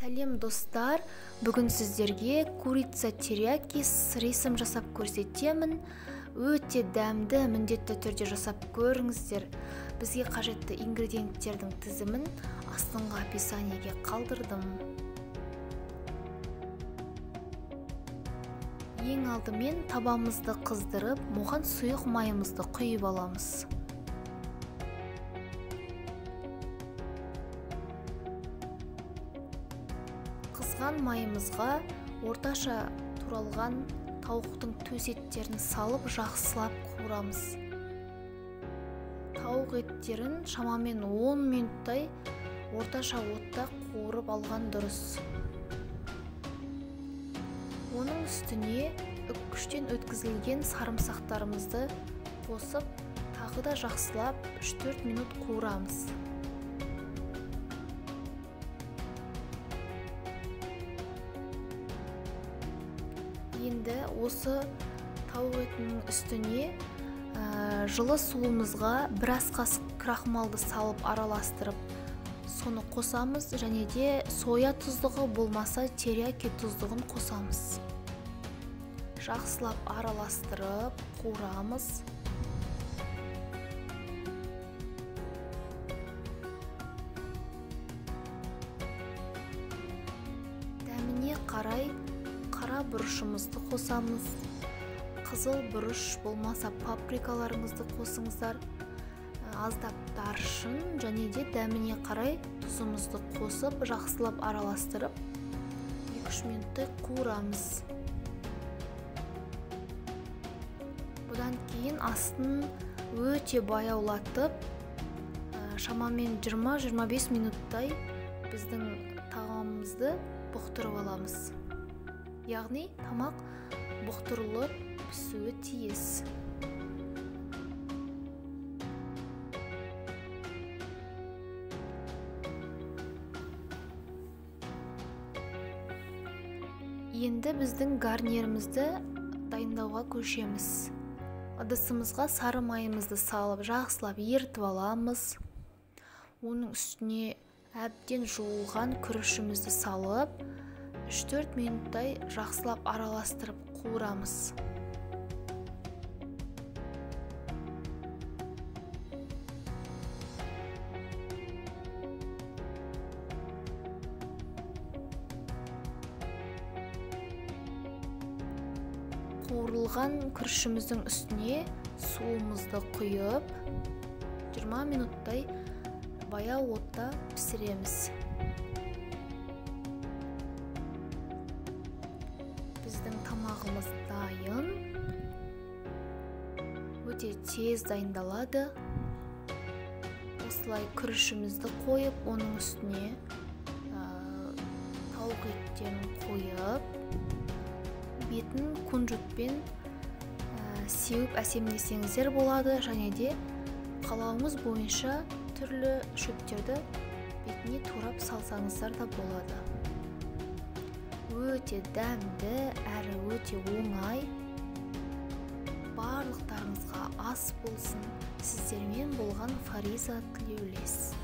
Сәлем достар, бүгін сіздерге курица терияки с рисом жасап көрсетемін. Өте дәмді, міндетті түрде жасап көріңіздер. Бізге қажетті ингредиенттердің тізімін астыңғы описаниеге қалдырдым. Ең алдымен табамызды қыздырып, оған сұйық майымызды құйып аламыз. Қызған майымызға орташа туралған тауықтың төс еттерін салып жақсылап қуырамыз. Тауық еттерін шамамен 10 минуттай орташа отта қуырып алған дұрыс. Оның үстіне үккіштен өткізілген сарымсақтарымызды қосып, тағы да жақсылап 3-4 минут қуырамыз. Енді осы тауық етінің үстіне жылы суымызға біраз қасық крахмалды салып араластырып, соны қосамыз, және де соя тұздығы болмаса терияки тұздығын қосамыз. Жақсылап араластырып қуырамыз. Дәміне қарай қара бұрышымызды қосамыз. Қызыл бұрыш болмаса паприкаларыңызды қосыңыздар. Аздап таршын және де дәміне қарай тұзымызды қосып, жақсылап араластырып, 2-3 минуттай қуырамыз. Бұдан кейін астын өте баяулатып, шамамен 20-25 минуттай біздің тағамымызды бұқтырып аламыз. Яғни тамақ бұқтырылып пісуі тиіс. Енді біздің гарнирімізді дайындауға көшеміз. Ыдысымызға сары майымызды салып, жақсылап ерітіп аламыз. Оның үстіне әбден жуылған күрішімізді салып, 3-4 минуттай жақсылап араластырып қуырамыз. Қуырылған күрішіміздің үстіне суымызды құйып, 20 минуттай баяу отта пісіреміз. Біздің тамағымыз дайын. Өте тез дайындалады. Осылай күрішімізді қойып, оның үстіне тауық еттерін қойып, бетін кунжутпен сеуіп әсемдесеңіздер болады, және де қалауыңыз бойынша түрлі шөптерді бетіне турап салсаңыздар да болады. Өте дәмді әрі өте оңай. Барлықтарыңызға ас болсын. Сіздермен болған Фариза Тілеулес.